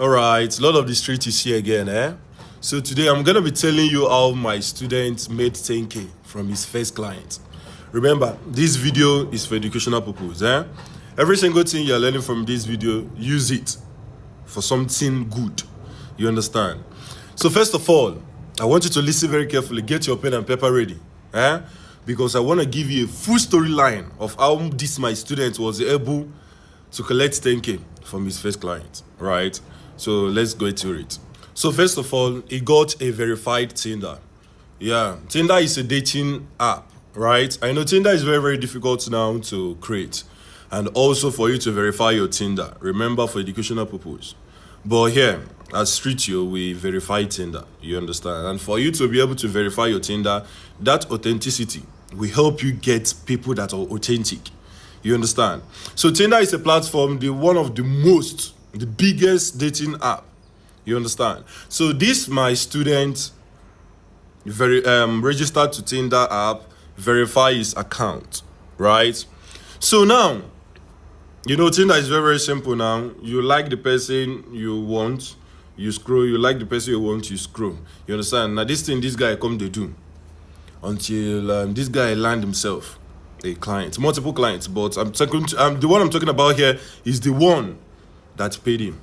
All right, Lord of the Street is here again, eh? So today I'm gonna be telling you how my student made 10K from his first client. Remember, this video is for educational purpose, eh? Every single thing you're learning from this video, use it for something good. You understand? So first of all, I want you to listen very carefully. Get your pen and paper ready, eh? Because I want to give you a full storyline of how this my student was able to collect 10K from his first client, right? So let's go to it. So first of all, he got a verified Tinder. Yeah, Tinder is a dating app, right? I know Tinder is very, very difficult now to create. And also for you to verify your Tinder. Remember, for educational purpose. But here, at Streetio, we verify Tinder. You understand? And for you to be able to verify your Tinder, that authenticity will help you get people that are authentic. You understand? So Tinder is a platform, one of the biggest dating app. You understand? So this my student registered to Tinder app, verify his account, right? So now, you know, Tinder is very, very simple now. You like the person you want, you scroll. You like the person you want, you scroll. You understand? Now this thing, this guy come to do until this guy land himself a client, multiple clients. But the one I'm talking about here is the one that paid him.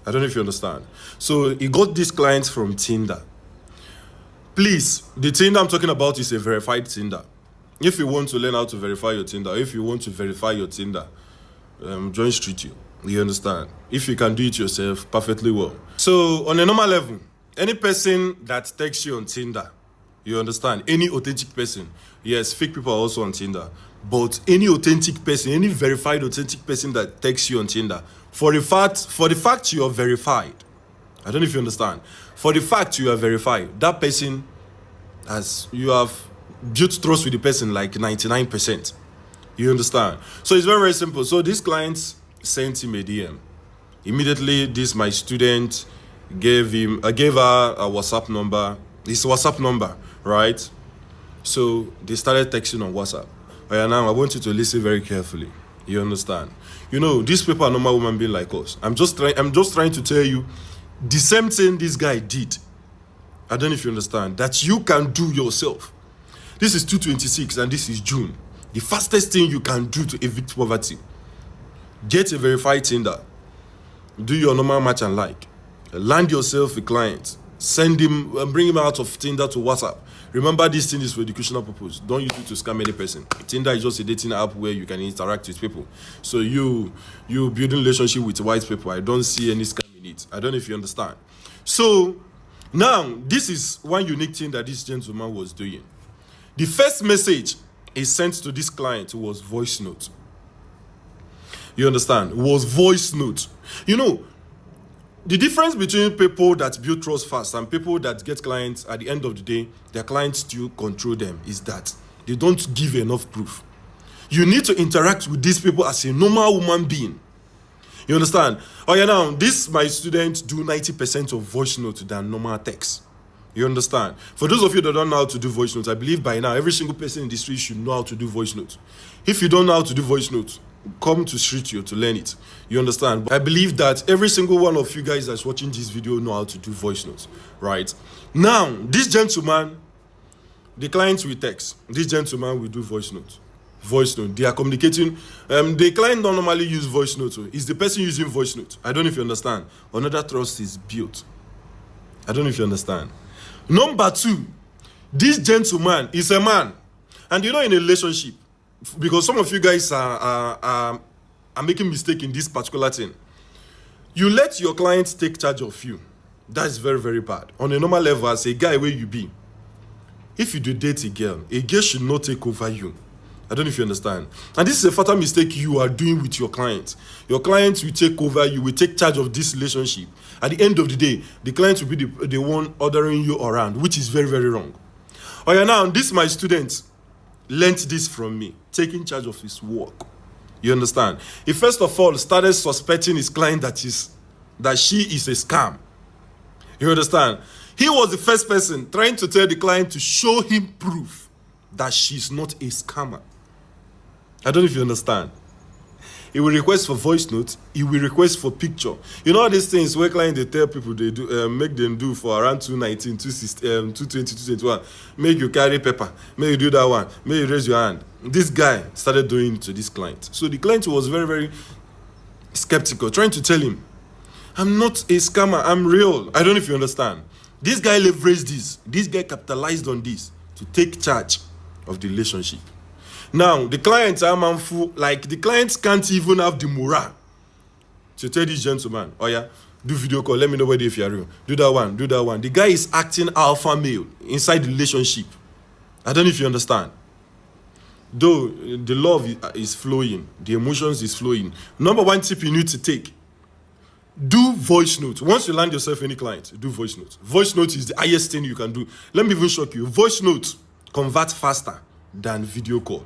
I don't know if you understand. So he got this client from Tinder. Please, the Tinder I'm talking about is a verified Tinder. If you want to learn how to verify your Tinder, if you want to verify your Tinder, join Streetio. You understand? If you can do it yourself, perfectly well. So on a normal level, any person that texts you on Tinder, you understand? Any authentic person. Yes, fake people are also on Tinder. But any authentic person, any verified authentic person that texts you on Tinder, for the fact you are verified, I don't know if you understand. For the fact you are verified, that person you have built trust with the person like 99%. You understand? So it's very, very simple. So this client sent him a DM. Immediately, my student gave her a WhatsApp number. His WhatsApp number, right? So they started texting on WhatsApp. Now I want you to listen very carefully. You understand? You know, these people are normal human beings like us. I'm just trying to tell you the same thing this guy did. I don't know if you understand. That you can do yourself. This is 2026 and this is June. The fastest thing you can do to evict poverty: get a verified Tinder, do your normal match and like, land yourself a client, send him, bring him out of Tinder to WhatsApp. Remember, this thing is for educational purpose. Don't use it to scam any person. Tinder is just a dating app where you can interact with people. So you building relationship with white people, I don't see any scam in it. I don't know if you understand. So now, this is one unique thing that this gentleman was doing. The first message he sent to this client was voice note. You understand? It was voice note. You know, the difference between people that build trust fast and people that get clients, at the end of the day, their clients still control them, is that they don't give enough proof. You need to interact with these people as a normal human being. You understand? Now, my students do 90% of voice note than normal text. You understand? For those of you that don't know how to do voice notes, I believe by now every single person in the street should know how to do voice notes. If you don't know how to do voice notes, come to Streetio to learn it. You understand? But I believe that every single one of you guys that's watching this video know how to do voice notes, right? Now, this gentleman, the clients will text. This gentleman will do voice notes. Voice note. They are communicating. The client don't normally use voice notes. It's the person using voice notes. I don't know if you understand. Another trust is built. I don't know if you understand. Number two, this gentleman is a man. And you know, in a relationship, because some of you guys are making mistake in this particular thing, you let your clients take charge of you. That's very, very bad. On a normal level, as a guy where you be, if you do date a girl should not take over you. I don't know if you understand. And this is a fatal mistake you are doing with your client. Your client will take over you, will take charge of this relationship. At the end of the day, the client will be the one ordering you around, which is very, very wrong. Now, my student learned this from me, taking charge of his work. You understand? He first of all started suspecting his client that she is a scam. You understand? He was the first person trying to tell the client to show him proof that she's not a scammer. I don't know if you understand. He will request for voice note. He will request for picture. You know all these things where client they tell people they do make them do for around 219, 220, 221. Make you carry paper. Make you do that one. Make you raise your hand. This guy started doing it to this client. So the client was very, very skeptical, trying to tell him, I'm not a scammer. I'm real. I don't know if you understand. This guy leveraged this. This guy capitalized on this to take charge of the relationship. Now, the clients are manful. Like, the clients can't even have the morale to tell this gentleman, oh yeah, do video call. Let me know whether if you're real. Do that one. Do that one. The guy is acting alpha male inside the relationship. I don't know if you understand. Though the love is flowing, the emotions is flowing. Number one tip you need to take, do voice note. Once you land yourself any client, do voice note. Voice note is the highest thing you can do. Let me even shock you. Voice note convert faster than video call.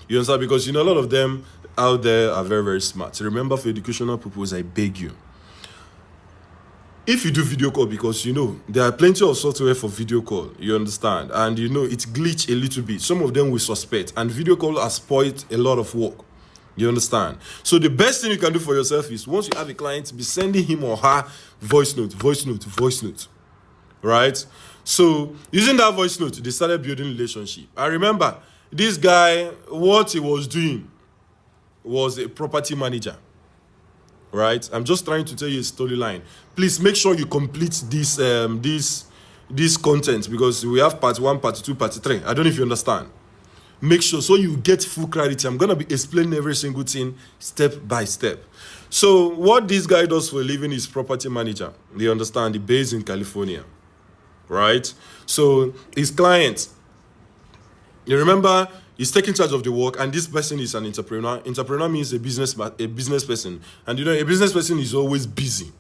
You understand? Because you know a lot of them out there are very, very smart. Remember, for educational purposes, I beg you, if you do video call, because you know there are plenty of software for video call, you understand, and you know it glitch a little bit. Some of them will suspect, and video call has spoiled a lot of work. You understand? So the best thing you can do for yourself is, once you have a client, be sending him or her voice note, voice note, voice note. Right? So using that voice note, they started building relationship. I remember this guy, what he was doing was a property manager. Right? I'm just trying to tell you a storyline. Please make sure you complete this this content, because we have part 1, part 2, part 3. I don't know if you understand. Make sure so you get full clarity. I'm gonna be explaining every single thing step by step. So what this guy does for a living is property manager. You understand? He's based in California. Right? So his client, you remember, he's taking charge of the work, and this person is an entrepreneur. Entrepreneur means a business person. And you know, a business person is always busy.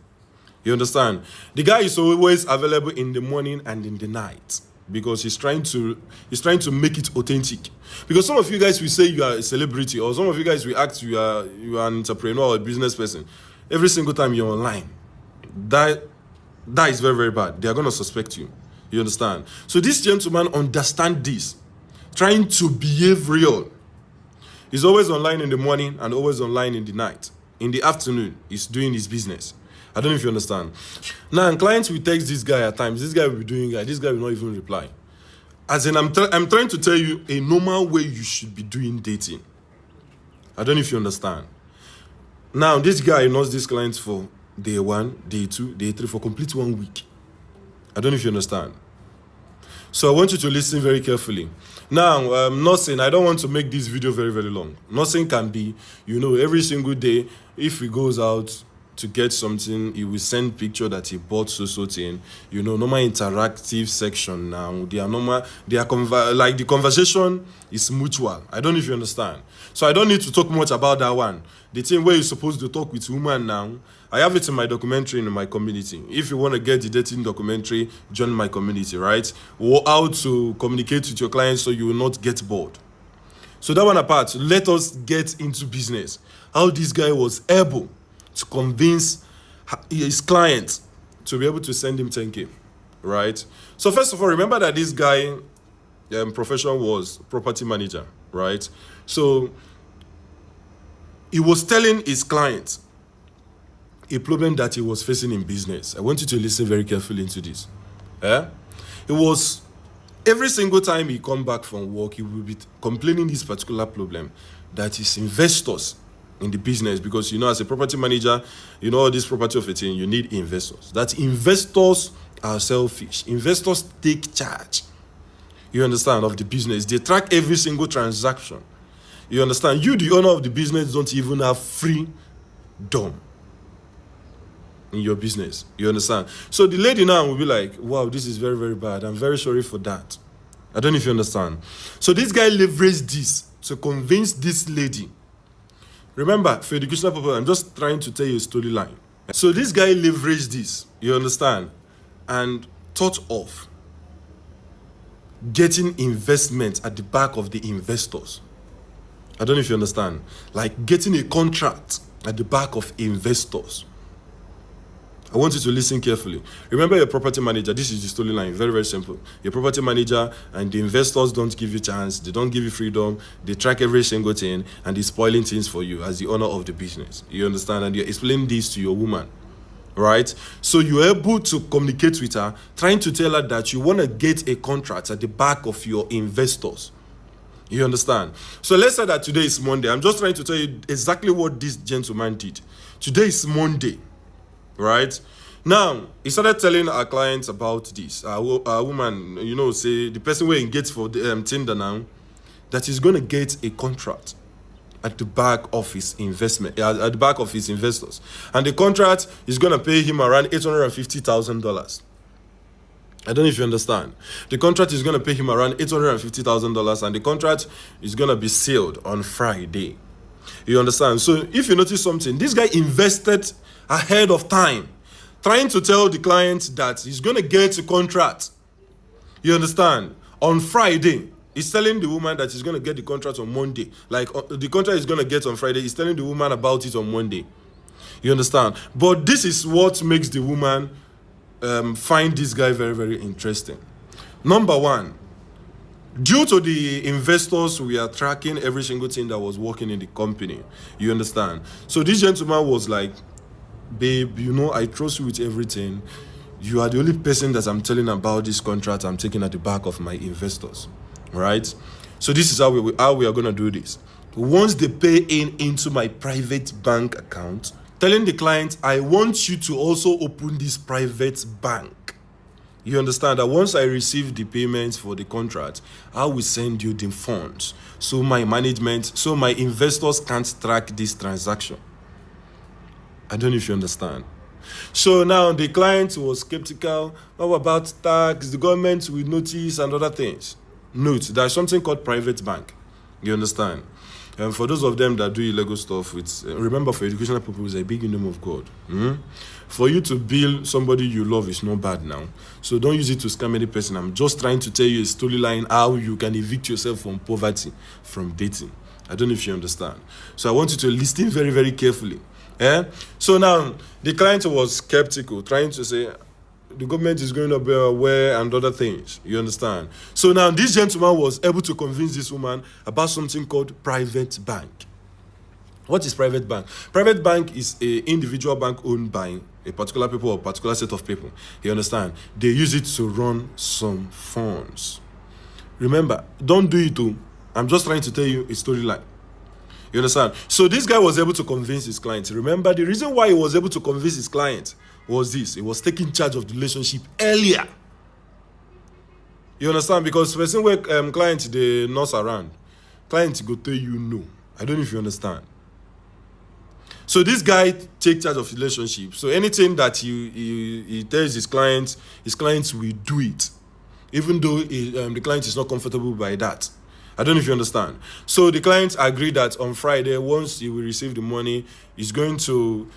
You understand? The guy is always available in the morning and in the night, because he's trying to make it authentic. Because some of you guys will say you are a celebrity, or some of you guys will act you are an entrepreneur or a business person. Every single time you're online, that is very, very bad. They are going to suspect you. You understand? So this gentleman understands this, trying to behave real. He's always online in the morning and always online in the night. In the afternoon, he's doing his business. I don't know if you understand. Now, clients will text this guy at times. This guy will be doing that. This guy will not even reply. As in, I'm trying to tell you a normal way you should be doing dating. I don't know if you understand. Now, this guy knows this client for day 1, day 2, day 3, for complete 1 week. I don't know if you understand. So I want you to listen very carefully. Now, nothing, I don't want to make this video very, very long. Nothing can be, you know, every single day, if he goes out to get something, he will send picture that he bought so thing. You know, normal interactive section now. Like the conversation is mutual. I don't know if you understand. So I don't need to talk much about that one. The thing where you're supposed to talk with woman now, I have it in my documentary in my community. If you want to get the dating documentary, join my community, right? Or how to communicate with your clients so you will not get bored. So that one apart, let us get into business. How this guy was able to convince his client to be able to send him 10K, right? So first of all, remember that this guy profession was property manager, right? So he was telling his client a problem that he was facing in business. I want you to listen very carefully into this. It was every single time he come back from work, he will be complaining this particular problem, that his investors in the business, because you know, as a property manager, you know, this property of a thing, you need investors. That investors are selfish. Investors take charge, you understand, of the business. They track every single transaction. You understand? You, the owner of the business, don't even have freedom in your business. You understand? So the lady now will be like, wow, this is very, very bad. I'm very sorry for that. I don't know if you understand. So this guy leveraged this to convince this lady. Remember, for educational purpose, I'm just trying to tell you a storyline. So this guy leveraged this, you understand, and thought of getting investment at the back of the investors. I don't know if you understand. Like getting a contract at the back of investors. I want you to listen carefully. Remember your property manager. This is the storyline. Very, very simple. Your property manager and the investors don't give you chance. They don't give you freedom. They track every single thing and they're spoiling things for you as the owner of the business. You understand? And you're explaining this to your woman. Right? So you're able to communicate with her, trying to tell her that you want to get a contract at the back of your investors. You understand? So let's say that today is Monday. I'm just trying to tell you exactly what this gentleman did. Today is Monday. Right? Now, he started telling our clients about this. Our woman, say the person we engaged for the Tinder now, that he's going to get a contract at the back of his investment, at the back of his investors. And the contract is going to pay him around $850,000. I don't know if you understand. The contract is going to pay him around $850,000 and the contract is going to be sealed on Friday. You understand? So if you notice something, this guy invested ahead of time, trying to tell the client that he's going to get a contract. You understand? On Friday. He's telling the woman that he's going to get the contract on Monday. Like, the contract he's going to get on Friday. He's telling the woman about it on Monday. You understand? But this is what makes the woman find this guy very, very interesting. Number one, due to the investors, we are tracking every single thing that was working in the company. You understand? So this gentleman was like, babe, I trust you with everything. You are the only person that I'm telling about this contract I'm taking at the back of my investors. Right? So this is how we are going to do this. Once they pay into my private bank account, telling the client, I want you to also open this private bank. You understand that once I receive the payments for the contract, I will send you the funds. So my investors can't track this transaction. I don't know if you understand. So now the client was skeptical. How about tax? The government will notice and other things. Note, there's something called private bank. You understand? And for those of them that do illegal stuff, remember, for educational purposes, a big in the name of God. For you to bill somebody you love is not bad now. So don't use it to scam any person. I'm just trying to tell you a storyline how you can evict yourself from poverty, from dating. I don't know if you understand. So I want you to listen very, very carefully. So now the client was skeptical, trying to say the government is going to be aware and other things. You understand? So now this gentleman was able to convince this woman about something called private bank. What is private bank? Private bank is an individual bank owned by a particular people or a particular set of people. You understand? They use it to run some funds. Remember, don't do it too. I'm just trying to tell you a storyline. You understand? So this guy was able to convince his client. Remember, the reason why he was able to convince his client was this. He was taking charge of the relationship earlier. You understand? Because person where client they nurse around, client go tell you no. I don't know if you understand. So this guy take charge of the relationship. So anything that he tells his clients will do it, even though the client is not comfortable by that. I don't know if you understand. So the client agreed that on Friday, once he will receive the money, he's going to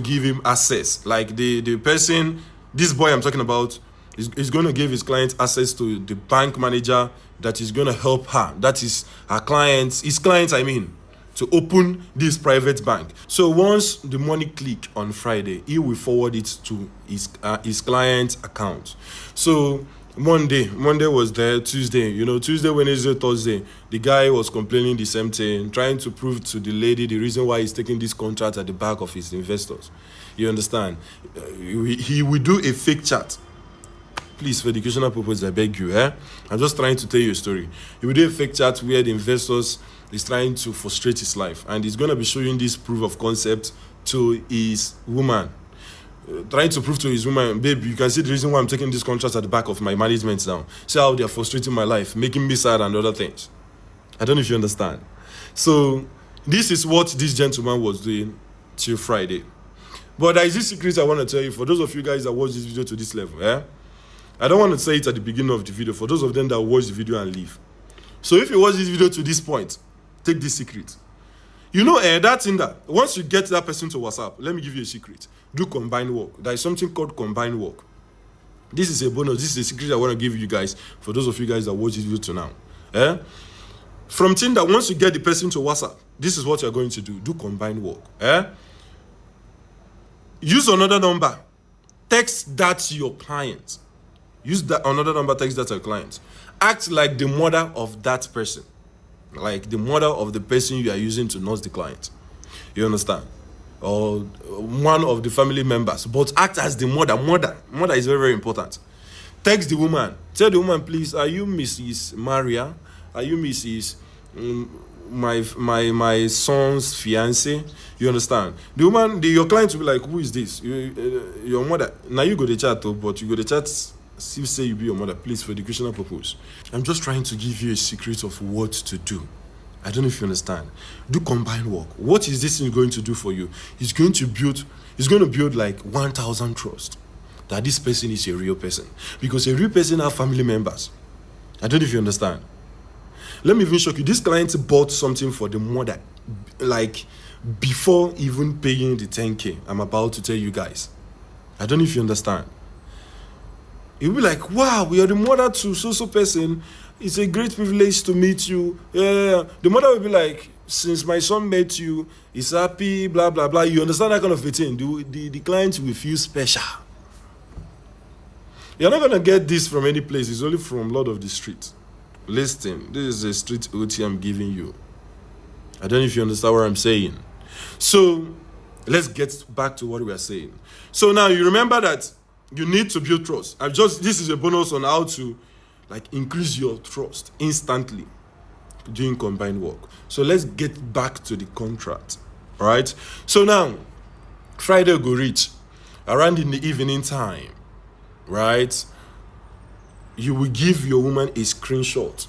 give him access. Like the person, this boy I'm talking about, is going to give his client access to the bank manager that is going to help her. That is her clients, his clients, to open this private bank. So once the money click on Friday, he will forward it to his client's account. So Monday was there, Tuesday, Tuesday, Wednesday, Thursday, the guy was complaining the same thing, trying to prove to the lady the reason why he's taking this contract at the back of his investors. You understand? He will do a fake chat. Please, for educational purposes, I beg you, I'm just trying to tell you a story. He will do a fake chat where the investors is trying to frustrate his life, and he's going to be showing this proof of concept to his woman. Trying to prove to his woman, babe, you can see the reason why I'm taking this contract at the back of my management now. See how they're frustrating my life, making me sad and other things. I don't know if you understand. So this is what this gentleman was doing till Friday. But there is this secret I want to tell you for those of you guys that watch this video to this level. I don't want to say it at the beginning of the video for those of them that watch the video and leave. So if you watch this video to this point, take this secret. That thing that once you get that person to WhatsApp, let me give you a secret. Do combined work. There is something called combined work. This is a bonus. This is a secret I want to give you guys for those of you guys that watch this video to now. From Tinder, once you get the person to WhatsApp, this is what you're going to do. Do combined work. Use another number text that to your client. Use that another number, text that to your client. Act like the mother of that person, like the mother of the person you are using to nurse the client. You understand? Or one of the family members, but act as the mother. Mother is very, very important. Text the woman. Tell the woman, please, are you Mrs. Maria? Are you Mrs. My son's fiance? You understand? The woman, your client will be like, who is this? Your mother. Now you go to chat, but you go to chat, still say you be your mother, please, for educational purpose. I'm just trying to give you a secret of what to do. I don't know if you understand. Do combined work. What is this thing going to do for you? It's going to build like 1,000 trust that this person is a real person. Because a real person have family members. I don't know if you understand. Let me even shock you. This client bought something for the mother, like before even paying the 10K. I'm about to tell you guys. I don't know if you understand. You'll be like, wow, we are the mother to so person. It's a great privilege to meet you. Yeah. The mother will be like, since my son met you, he's happy, blah, blah, blah. You understand that kind of a thing. The client will feel special. You're not going to get this from any place. It's only from Lord of the Street. Listen, this is a street OT I'm giving you. I don't know if you understand what I'm saying. So, let's get back to what we are saying. So now, you remember that you need to build trust. This is a bonus on how to increase your trust instantly doing combined work. So let's get back to the contract. All right. So now, Friday go reach around in the evening time, right? You will give your woman a screenshot.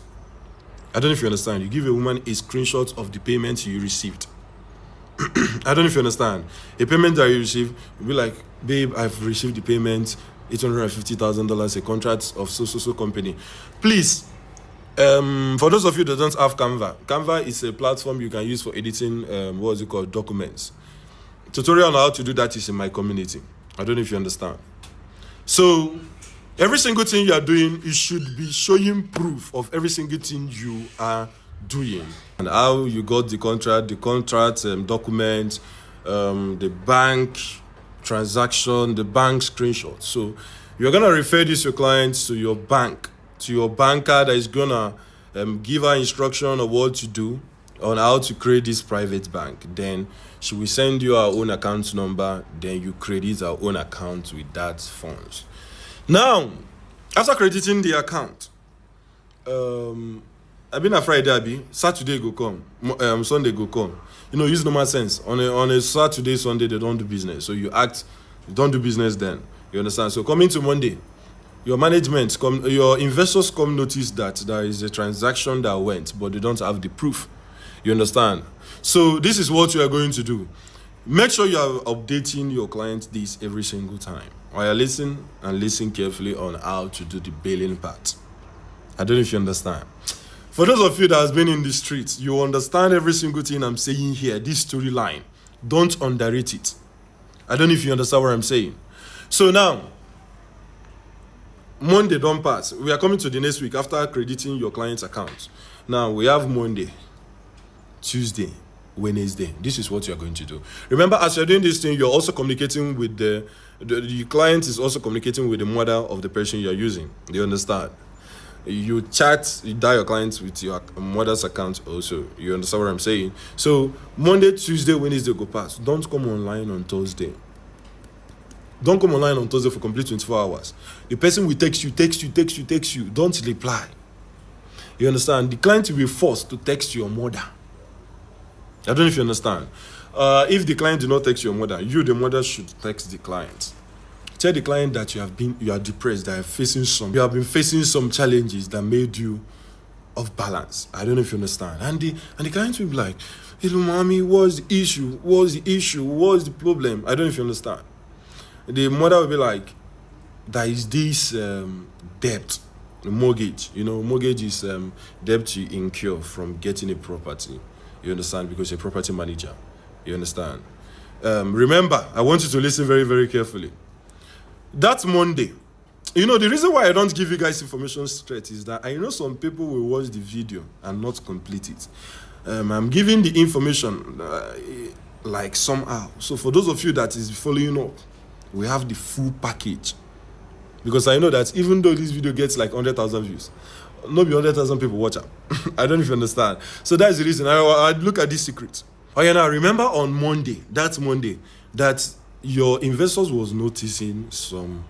I don't know if you understand. You give a woman a screenshot of the payment you received. I don't know if you understand. A payment that you receive, you'll be like, babe, I've received the payment. $850,000, a contract of so company. Please, for those of you that don't have Canva is a platform you can use for editing, documents. Tutorial on how to do that is in my community. I don't know if you understand. So, every single thing you are doing, you should be showing proof of every single thing you are doing. And how you got the contract document, the bank transaction, the bank screenshot. So you're gonna refer this your clients to your bank, to your banker that is gonna give her instruction of what to do on how to create this private bank. Then she will send you her own account number. Then you credit her own account with that funds. Now, after crediting the account, I've been a Friday, Saturday go come, Sunday go come. Use normal sense. On a Saturday, Sunday, they don't do business. So you don't do business then. You understand? So coming to Monday, your management, your investors come notice that there is a transaction that went, but they don't have the proof. You understand? So this is what you are going to do. Make sure you are updating your client this every single time. While listen carefully on how to do the billing part. I don't know if you understand. For those of you that has been in the streets, you understand every single thing I'm saying here, this storyline. Don't underrate it. I don't know if you understand what I'm saying. So now, Monday don't pass. We are coming to the next week after crediting your client's account. Now, we have Monday, Tuesday, Wednesday. This is what you're going to do. Remember, as you're doing this thing, you're also communicating with the client is also communicating with the mother of the person you're using. Do you understand? You dial your clients with your mother's account also. You understand what I'm saying? So, Monday, Tuesday, Wednesday go pass. Don't come online on Thursday. Don't come online on Thursday for complete 24 hours. The person will text you. Don't reply. You understand? The client will be forced to text your mother. I don't know if you understand. If the client do not text your mother, you, the mother, should text the client. Tell the client that you are depressed, that you have been facing some challenges that made you off balance. I don't know if you understand. And the client will be like, hello, mommy, what's the issue? What's the problem? I don't know if you understand. The mother will be like, there is this debt, mortgage. Mortgage is debt you incur from getting a property. You understand? Because you're a property manager. You understand? Remember, I want you to listen very, very carefully. That Monday, the reason why I don't give you guys information straight is that I know some people will watch the video and not complete it. I'm giving the information like somehow. So for those of you that is following up, We have the full package. Because I know that even though this video gets like 100,000 views, not be 100,000 people watch it. I don't know if you understand. So that's the reason I look at this secret. Oh yeah, now remember on Monday, that your investors was noticing some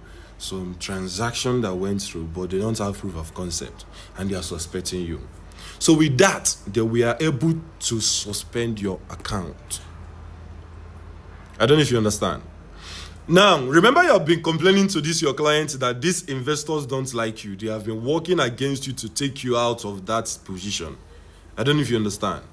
transaction that went through, but they don't have proof of concept, and they are suspecting you. So with that, we are able to suspend your account. I don't know if you understand. Now, remember you have been complaining to your clients that these investors don't like you. They have been working against you to take you out of that position. I don't know if you understand.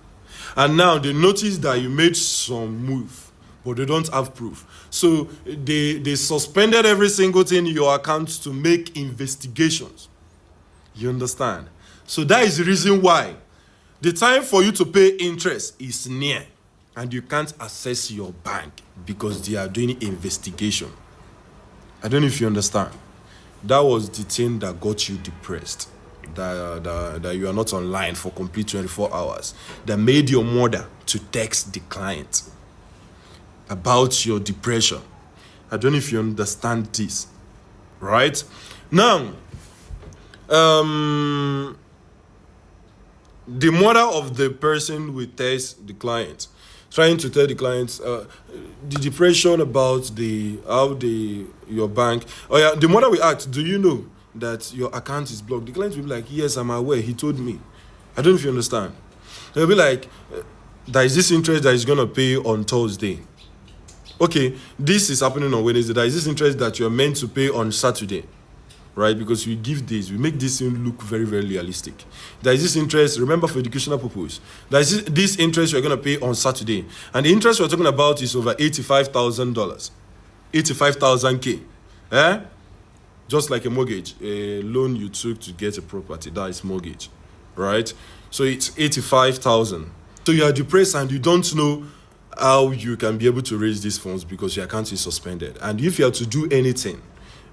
And now they notice that you made some move, but they don't have proof. So they suspended every single thing in your account to make investigations. You understand? So that is the reason why the time for you to pay interest is near. And you can't access your bank because they are doing investigation. I don't know if you understand. That was the thing that got you depressed. That you are not online for complete 24 hours. That made your mother to text the client about your depression. I don't know if you understand this. Right? Now, the mother of the person will text the client, trying to tell the clients the depression about your bank. Oh yeah, the mother will ask, do you know that your account is blocked? The client will be like, yes, I'm aware, he told me. I don't know if you understand. They'll be like, there is this interest that is going to pay on Thursday. Okay, this is happening on Wednesday. There is this interest that you're meant to pay on Saturday. Right? Because we give this, we make this thing look very, very realistic. There is this interest, remember, for educational purpose. There is this interest you're going to pay on Saturday. And the interest we're talking about is over $85,000. 85,000 K. Just like a mortgage, a loan you took to get a property, that is mortgage. Right? So it's 85,000. So you are depressed and you don't know how you can be able to raise these funds because your account is suspended. And if you have to do anything,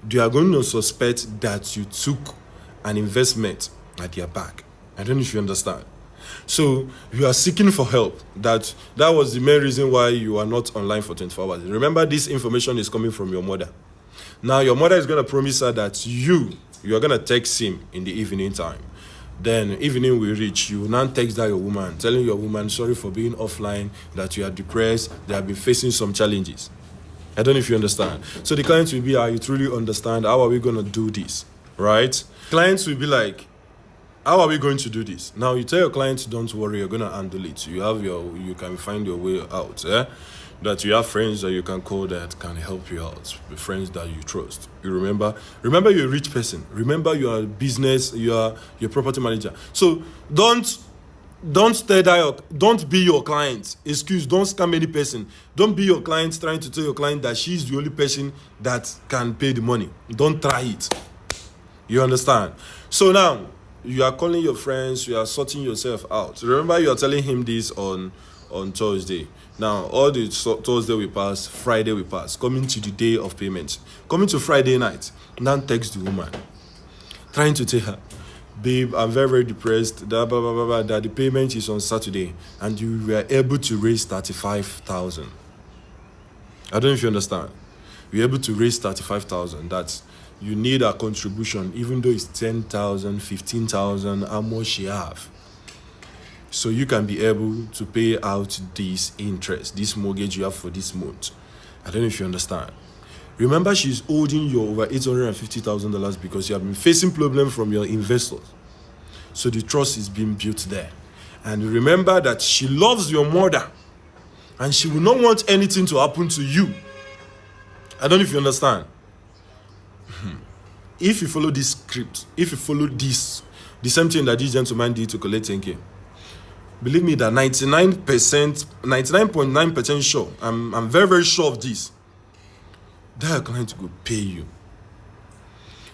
they are going to suspect that you took an investment at their back. I don't know if you understand. So you are seeking for help. That was the main reason why you are not online for 24 hours. Remember, this information is coming from your mother. Now your mother is going to promise her that you are going to text him in the evening time. Then evening will reach, you will now text that your woman, telling your woman, sorry for being offline, that you are depressed, they have been facing some challenges. I don't know if you understand. So the clients will be, you truly understand, how are we going to do this, right? Clients will be like, how are we going to do this? Now you tell your clients, don't worry, you're going to handle it. You can find your way out. That you have friends that you can call that can help you out. Friends that you trust. You remember you're a rich person. Remember you are a business, you are your property manager. So don't be your client. Don't scam any person. Don't be your client trying to tell your client that she's the only person that can pay the money. Don't try it. You understand? So now you are calling your friends, you are sorting yourself out. Remember you are telling him this on Thursday. Now all the Thursday will pass, Friday will pass, coming to the day of payment. Coming to Friday night, now text the woman, trying to tell her, babe, I'm very, very depressed, that the payment is on Saturday, and you were able to raise 35,000. I don't know if you understand. You're able to raise 35,000. That's, you need a contribution, even though it's 10,000, 15,000, how much you have. So you can be able to pay out this interest, this mortgage you have for this month. I don't know if you understand. Remember, she's holding you over $850,000 because you have been facing problems from your investors. So the trust is being built there. And remember that she loves your mother and she will not want anything to happen to you. I don't know if you understand. If you follow this script, if you follow this, the same thing that this gentleman did to collect 10K, believe me that 99.9% sure, I'm very, very sure of this, that client will pay you.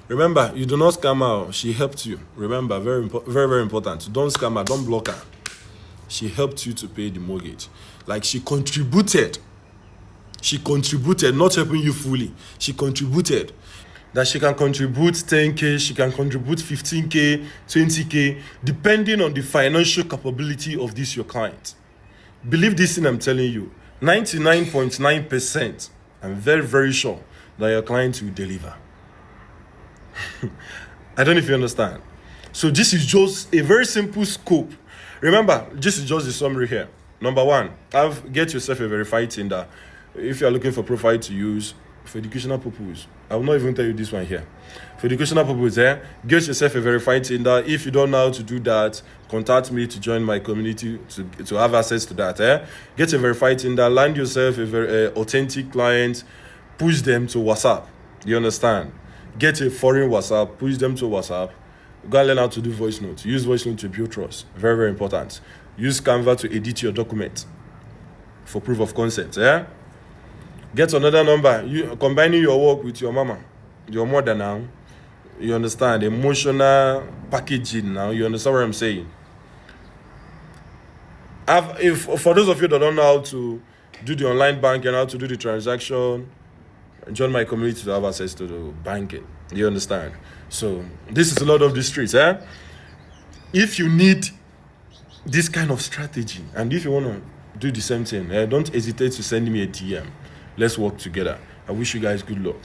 Remember, you do not scam her. She helped you. Remember, very, very, very important. Don't scam her. Don't block her. She helped you to pay the mortgage. Like she contributed. She contributed, not helping you fully. She contributed. That she can contribute 10K, she can contribute 15K, 20K, depending on the financial capability of this your client. Believe this thing I'm telling you. 99.9%. I'm very, very sure that your client will deliver. I don't know if you understand. So this is just a very simple scope. Remember, this is just the summary here. Number one, get yourself a verified Tinder. If you are looking for profile to use for educational purpose, I will not even tell you this one here. For educational purpose, get yourself a verified Tinder. If you don't know how to do that, contact me to join my community to have access to that. Get a verified Tinder, land yourself a very authentic client, push them to WhatsApp. You understand? Get a foreign WhatsApp, push them to WhatsApp. Go and learn how to do voice notes. Use voice notes to build trust. Very, very important. Use Canva to edit your document for proof of concept. Get another number. You combining your work with your mama, your mother now. You understand? Emotional packaging now. You understand what I'm saying? If for those of you that don't know how to do the online banking, how to do the transaction, join my community to have access to the banking. You understand? So this is a lot of the streets. If you need this kind of strategy, and if you want to do the same thing, don't hesitate to send me a DM. Let's work together. I wish you guys good luck.